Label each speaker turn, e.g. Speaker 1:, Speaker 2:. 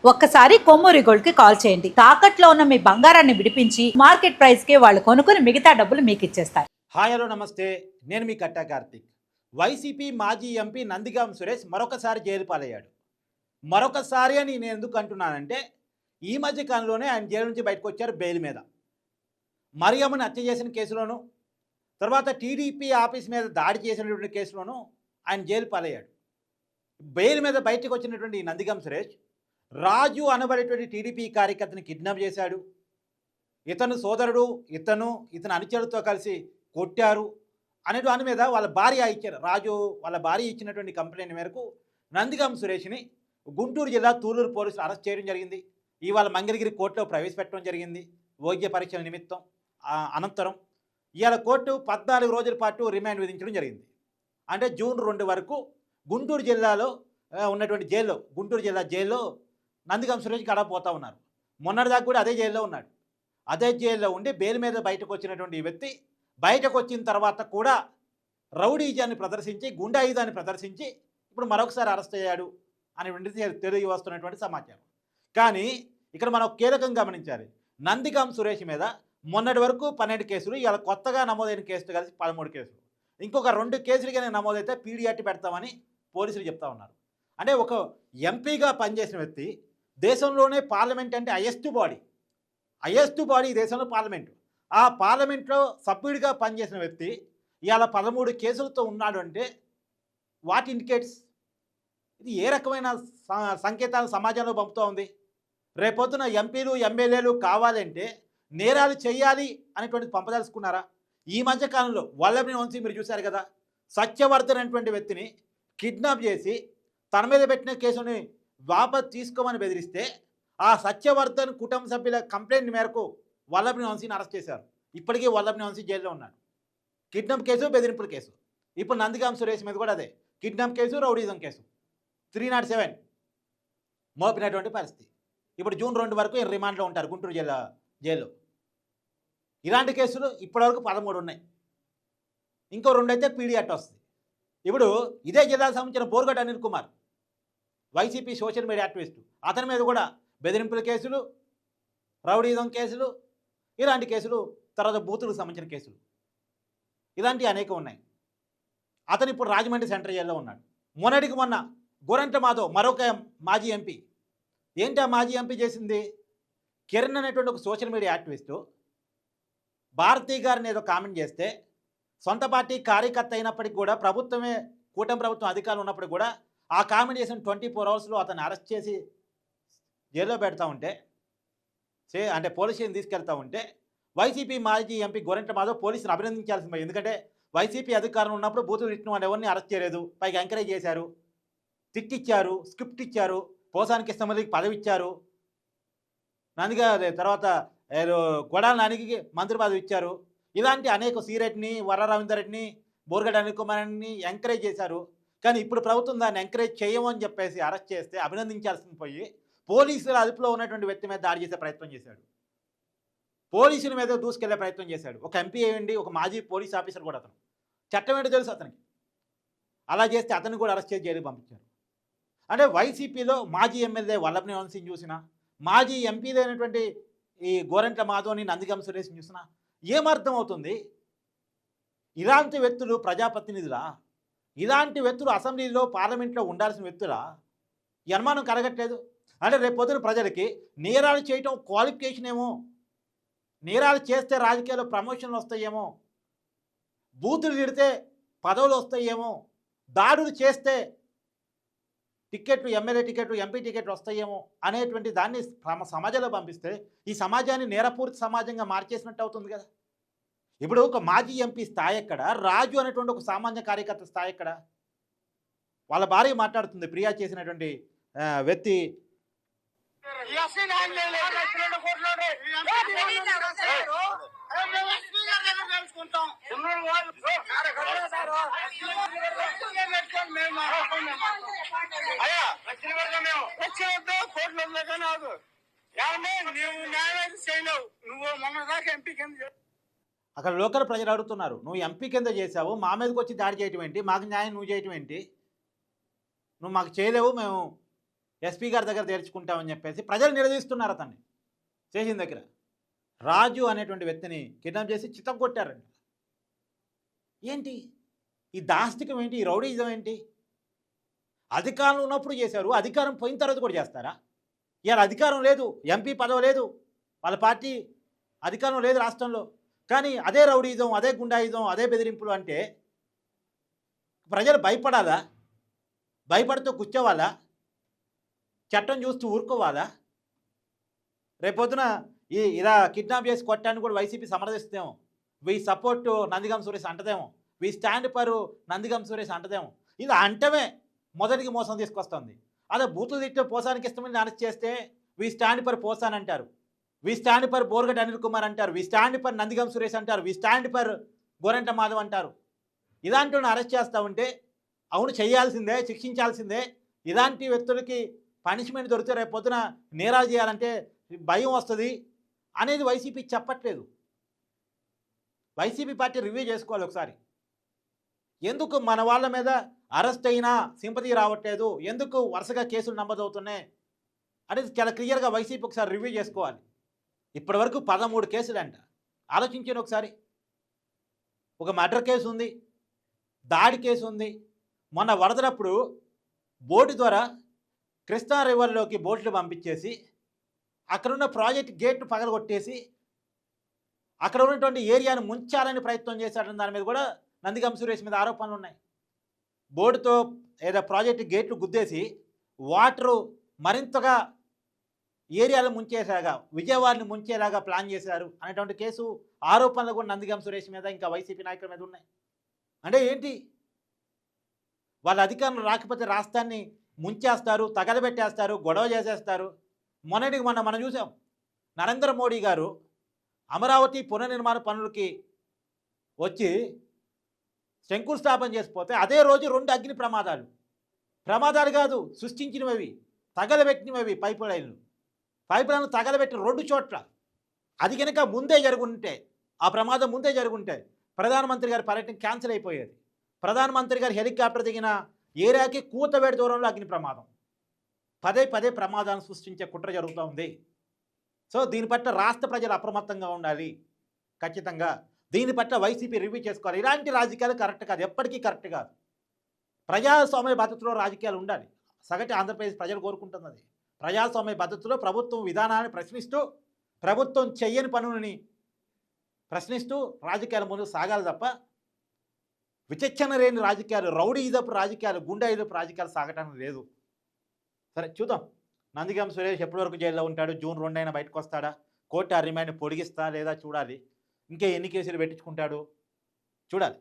Speaker 1: ఒక్కసారి కొమ్మూరి గోల్డ్ కి కాల్ చేయండి. తాకట్లో ఉన్న మీ బంగారాన్ని విడిపించి మార్కెట్ ప్రైస్ కి వాళ్ళు కొనుక్కుని మిగతా డబ్బులు మీకు ఇచ్చేస్తారు.
Speaker 2: హాయ్ హలో నమస్తే, నేను మీ కట్టా కార్తిక్. వైసీపీ మాజీ ఎంపీ నందిగాం సురేష్ మరొకసారి జైలు పాలయ్యాడు. మరొకసారి అని నేను ఎందుకు అంటున్నానంటే, ఈ మధ్య కాలంలోనే ఆయన జైలు నుంచి బయటకు వచ్చారు బెయిల్ మీద. మరియమ్మని హత్య చేసిన కేసులోను, తర్వాత టీడీపీ ఆఫీస్ మీద దాడి చేసినటువంటి కేసులోను ఆయన జైలు పాలయ్యాడు. బెయిల్ మీద బయటకు వచ్చినటువంటి ఈ నందిగాం సురేష్ రాజు అనబడేటువంటి టీడీపీ కార్యకర్తని కిడ్నాప్ చేశాడు. ఇతను సోదరుడు, ఇతని అనుచరులతో కలిసి కొట్టారు అనే దాని మీద వాళ్ళ భార్య ఇచ్చారు. రాజు వాళ్ళ భార్య ఇచ్చినటువంటి కంప్లైంట్ మేరకు నందిగాం సురేష్ని గుంటూరు జిల్లా తూలూరు పోలీసులు అరెస్ట్ చేయడం జరిగింది. ఇవాళ మంగళగిరి కోర్టులో ప్రవేశపెట్టడం జరిగింది వైద్య పరీక్షల నిమిత్తం. అనంతరం ఇవాళ కోర్టు 14 రోజుల పాటు రిమాండ్ విధించడం జరిగింది. అంటే జూన్ 2 వరకు గుంటూరు జిల్లాలో ఉన్నటువంటి జైల్లో, గుంటూరు జిల్లా జైల్లో నందిగాం సురేష్ గడపపోతూ ఉన్నారు. మొన్నటిదాకా కూడా అదే జైల్లో ఉన్నాడు. అదే జైల్లో ఉండి బెయిల్ మీద బయటకు వచ్చినటువంటి ఈ వ్యక్తి బయటకు వచ్చిన తర్వాత కూడా రౌడీజాన్ని ప్రదర్శించి, గుండాయుధాన్ని ప్రదర్శించి ఇప్పుడు మరొకసారి అరెస్ట్ అయ్యాడు అనేటువంటిది తెలియ వస్తున్నటువంటి సమాచారం. కానీ ఇక్కడ మనం కీలకం గమనించాలి. నందిగాం సురేష్ మీద మొన్నటి వరకు 12 కేసులు, ఇలా కొత్తగా నమోదైన కేసులు కలిసి 13 కేసులు. ఇంకొక 2 కేసులుగానే నమోదైతే పీడియాటి పెడతామని పోలీసులు చెప్తా ఉన్నారు. అంటే ఒక ఎంపీగా పనిచేసిన వ్యక్తి, దేశంలోనే పార్లమెంట్ అంటే హైయెస్ట్ బాడీ ఈ దేశంలో పార్లమెంటు. ఆ పార్లమెంట్లో సభ్యుడిగా పనిచేసిన వ్యక్తి ఇవాళ 13 కేసులతో ఉన్నాడు అంటే వాట్ ఇండికేట్స్? ఇది ఏ రకమైన సంకేతాలు సమాజంలో పంపుతూ ఉంది? రేపొద్దున ఎంపీలు ఎమ్మెల్యేలు కావాలంటే నేరాలు చేయాలి అనేటువంటిది పంపదలుచుకున్నారా? ఈ మధ్య కాలంలో వల్లభనేని వంశీ మీరు చూశారు కదా, సత్యవర్ధన్ అనేటువంటి వ్యక్తిని కిడ్నాప్ చేసి తన మీద పెట్టిన కేసుని వాపసు తీసుకోమని బెదిరిస్తే ఆ సత్యవర్ధన్ కుటుంబ సభ్యుల కంప్లైంట్ మేరకు వల్లభనేని వంశీని అరెస్ట్ చేశారు. ఇప్పటికీ వల్లభనేని వంశీ జైల్లో ఉన్నాడు. కిడ్నాప్ కేసు, బెదిరింపుల కేసు. ఇప్పుడు నందిగాం సురేష్ మీద కూడా అదే కిడ్నాప్ కేసు, రౌడీజం కేసు 307 మోపినటువంటి పరిస్థితి. ఇప్పుడు జూన్ 2 వరకు రిమాండ్లో ఉంటారు గుంటూరు జిల్లా జైల్లో. ఇలాంటి కేసులు ఇప్పటివరకు 13 ఉన్నాయి. ఇంకో 2 అయితే పీడియాట్ వస్తుంది. ఇప్పుడు ఇదే జిల్లాకు సంబంధించిన Borugadda Anil Kumar, YCP social media activist, అతని మీద కూడా బెదిరింపుల కేసులు, రౌడీజం కేసులు, ఇలాంటి కేసులు, తర్వాత బూతులకు సంబంధించిన కేసులు, ఇలాంటివి అనేకం ఉన్నాయి. అతను ఇప్పుడు రాజమండ్రి సెంట్రల్ జైల్లో ఉన్నాడు. మొన్నటికి మొన్న గోరంట్ల మాధవ్ మరొక మాజీ ఎంపీ, ఏంటి ఆ మాజీ ఎంపీ చేసింది? కిరణ్ అనేటువంటి ఒక సోషల్ మీడియా యాక్టివిస్టు భారతీ గారిని ఏదో కామెంట్ చేస్తే, సొంత పార్టీ కార్యకర్త అయినప్పటికీ కూడా, ప్రభుత్వమే కూటమి ప్రభుత్వం అధికారులు ఉన్నప్పటికీ కూడా ఆ కామెంట్ చేసిన 24 అవర్స్లో అతన్ని అరెస్ట్ చేసి జైల్లో పెడతా ఉంటే, అంటే పోలీస్ స్టేషన్ తీసుకెళ్తా ఉంటే, వైసీపీ మాజీ ఎంపీ గోరంట్ల మాధవ్ పోలీసులు అభినందించాల్సింది. ఎందుకంటే వైసీపీ అధికారం ఉన్నప్పుడు బూతులు తిట్టిన వాళ్ళు ఎవరిని అరెస్ట్ చేయలేదు, పైగా ఎంకరేజ్ చేశారు, తిట్టిచ్చారు, స్క్రిప్ట్ ఇచ్చారు, పోసానికి ఇష్టమల్లికి పదవి ఇచ్చారు, నందిగా తర్వాత కొడాల నానికి మంత్రి పదవి ఇచ్చారు. ఇలాంటి అనేక సీరెడ్డిని, వర్ర రవీందర్ రెడ్డిని, బోర్గడ్డ అనిల్ కుమార్ని ఎంకరేజ్ చేశారు. కానీ ఇప్పుడు ప్రభుత్వం దాన్ని ఎంకరేజ్ చేయమని చెప్పేసి అరెస్ట్ చేస్తే అభినందించాల్సింది పోయి పోలీసుల అదుపులో ఉన్నటువంటి వ్యక్తి మీద దాడి చేసే ప్రయత్నం చేశాడు. పోలీసుల మీద దూసుకెళ్లే ప్రయత్నం చేశాడు. ఒక ఎంపీ అయ్యండి, ఒక మాజీ పోలీస్ ఆఫీసర్ కూడా అతను. చట్టం ఏంటో తెలుసు అతనికి. అలా చేస్తే అతన్ని కూడా అరెస్ట్ చేసి జైలుకి పంపించారు. అంటే వైసీపీలో మాజీ ఎమ్మెల్యే వల్లభనేని వంశీని చూసినా, మాజీ ఎంపీలు అయినటువంటి ఈ గోరంట్ల మాధవ్ని, నందిగాం సురేష్ని చూసినా ఏమర్థం అవుతుంది? ఇలాంటి వ్యక్తులు ప్రజాప్రతినిధులా? ఇలాంటి వ్యక్తులు అసెంబ్లీలో, పార్లమెంట్లో ఉండాల్సిన వ్యక్తులా? ఈ అనుమానం కలగట్లేదు. అంటే రేపు పొద్దున ప్రజలకి నేరాలు చేయటం క్వాలిఫికేషన్ ఏమో, నేరాలు చేస్తే రాజకీయాల్లో ప్రమోషన్లు వస్తాయేమో, బూతులు తిడితే పదవులు వస్తాయేమో, దాడులు చేస్తే టికెట్లు, ఎమ్మెల్యే టికెట్లు, ఎంపీ టికెట్లు వస్తాయేమో అనేటువంటి దాన్ని సమాజంలో పంపిస్తే ఈ సమాజాన్ని నేరపూరిత సమాజంగా మార్చేసినట్టు అవుతుంది కదా. ఇప్పుడు ఒక మాజీ ఎంపీ స్థాయి ఎక్కడ, రాజు అనేటువంటి ఒక సామాన్య కార్యకర్త స్థాయి ఎక్కడ? వాళ్ళ భార్య మాట్లాడుతుంది, ప్రియా చేసినటువంటి వ్యక్తి. అక్కడ లోకల్ ప్రజలు అడుగుతున్నారు, నువ్వు ఎంపీ కింద చేసావు, మా మీదకి వచ్చి దాడి చేయటం ఏంటి? మాకు న్యాయం నువ్వు చేయటం ఏంటి? నువ్వు మాకు చేయలేవు, మేము ఎస్పీ గారి దగ్గర చేర్చుకుంటామని చెప్పేసి ప్రజలు నిలదీస్తున్నారు అతన్ని చేసిన దగ్గర. రాజు అనేటువంటి వ్యక్తిని కిడ్నాప్ చేసి చితగ్గొట్టారంట. ఏంటి ఈ దాష్టికం ఏంటి? ఈ రౌడీజం ఏంటి? అధికారంలో ఉన్నప్పుడు చేశారు, అధికారం పోయిన తర్వాత కూడా చేస్తారా? ఇవాళ అధికారం లేదు, ఎంపీ పదవి లేదు, వాళ్ళ పార్టీ అధికారం లేదు రాష్ట్రంలో, కానీ అదే రౌడీజం, అదే గుండాయిజం, అదే బెదిరింపులు అంటే ప్రజలు భయపడాలా? భయపడుతూ కూర్చోవాలా? చట్టం చూస్తూ ఊరుకోవాలా? రేపొద్దున ఇలా కిడ్నాప్ చేసి కొట్టాన్ని కూడా వైసీపీ సమర్థిస్తేమో, వి సపోర్ట్ నందిగం సురేష్ అంటదేమో, we stand for Nandigam Suresh అంటదేమో. ఇది అంటమే మొదటికి మోసం తీసుకొస్తుంది. అదే బూతులు తిట్టే పోసానికి ఇష్టమని అరెస్ట్ చేస్తే వి స్టాండ్ పర్ పోసాన్ అంటారు, we stand for Borugadda Anil Kumar అంటారు, we stand for Nandigam Suresh అంటారు, we stand for Gorantla Madhav అంటారు. ఇలాంటి అరెస్ట్ చేస్తూ ఉంటే అవును చేయాల్సిందే, శిక్షించాల్సిందే. ఇలాంటి వ్యక్తులకి పనిష్మెంట్ దొరికితే రేపు పొద్దున నేరాలు చేయాలంటే భయం వస్తుంది అనేది వైసీపీ చెప్పట్లేదు. వైసీపీ పార్టీ రివ్యూ చేసుకోవాలి ఒకసారి. ఎందుకు మన వాళ్ళ మీద అరెస్ట్ అయినా సింపతి రావట్లేదు, ఎందుకు వరుసగా కేసులు నమోదవుతున్నాయి అనేది చాలా క్లియర్గా వైసీపీ ఒకసారి రివ్యూ చేసుకోవాలి. ఇప్పటి వరకు 13 కేసులు అంట. ఆలోచించండి ఒకసారి. ఒక మర్డర్ కేసు ఉంది, దాడి కేసు ఉంది. మొన్న వరదలప్పుడు బోటు ద్వారా కృష్ణా రివర్లోకి బోట్లు పంపించేసి అక్కడున్న ప్రాజెక్ట్ గేట్లు పగలగొట్టేసి అక్కడ ఉన్నటువంటి ఏరియాను ముంచాలని ప్రయత్నం చేశాడని దాని మీద కూడా నందిగం సురేష్ మీద ఆరోపణలు ఉన్నాయి. బోర్డుతో ఏదో ప్రాజెక్టు గేట్లు గుద్దేసి వాటరు మరింతగా ఏరియాలో ముంచేసాగా, విజయవాడని ముంచేలాగా ప్లాన్ చేశారు అనేటువంటి కేసు ఆరోపణలు కూడా నందిగం సురేష్ మీద ఇంకా వైసీపీ నాయకుల మీద ఉన్నాయి. అంటే ఏంటి? వాళ్ళ అధికారులు రాకపోతే రాష్ట్రాన్ని ముంచేస్తారు, తగలబెట్టేస్తారు, గొడవ చేసేస్తారు. మొన్నటికి మనం చూసాం, నరేంద్ర మోడీ గారు అమరావతి పునర్నిర్మాణ పనులకి వచ్చి శంకుస్థాపన చేసిపోతే అదే రోజు 2 అగ్ని ప్రమాదాలు కాదు సృష్టించినవి, తగలబెట్టినవి పైప్ లైన్లు తగలబెట్టి 2 చోట్ల. అది కనుక ముందే జరుగుంటే, ఆ ప్రమాదం ముందే జరుగుంటే ప్రధానమంత్రి గారి పర్యటన క్యాన్సిల్ అయిపోయేది. ప్రధానమంత్రి గారు హెలికాప్టర్ దిగిన ఏరియాకి కూతవేడి దూరంలో అగ్ని ప్రమాదం. పదే ప్రమాదాన్ని సృష్టించే కుట్ర జరుగుతూ ఉంది. సో దీని పట్ల రాష్ట్ర ప్రజలు అప్రమత్తంగా ఉండాలి. ఖచ్చితంగా దీని పట్ల వైసీపీ రివ్యూ చేసుకోవాలి. ఇలాంటి రాజకీయాలు కరెక్ట్ కాదు, ఎప్పటికీ కరెక్ట్ కాదు. ప్రజాస్వామ్య పద్ధతిలో రాజకీయాలు ఉండాలి. సగటు ఆంధ్రప్రదేశ్ ప్రజలు కోరుకుంటున్నది ప్రజాస్వామ్య పద్ధతిలో ప్రభుత్వం విధానాన్ని ప్రశ్నిస్తూ, ప్రభుత్వం చెయ్యని పనులని ప్రశ్నిస్తూ రాజకీయాల ముందుకు సాగాలి తప్ప విచక్షణ లేని రాజకీయాలు, రౌడీయిజపు రాజకీయాలు, గుండాయిజపు రాజకీయాలు సాగటానికి లేదు. సరే చూద్దాం, నందిగం సురేష్ ఎప్పటి వరకు జైల్లో ఉంటాడు? జూన్ 2 అయినా బయటకు వస్తాడా? కోర్టు ఆ రిమాండ్ పొడిగిస్తా లేదా చూడాలి. ఇంకా ఎన్ని కేసులు పెట్టించుకుంటాడు చూడాలి.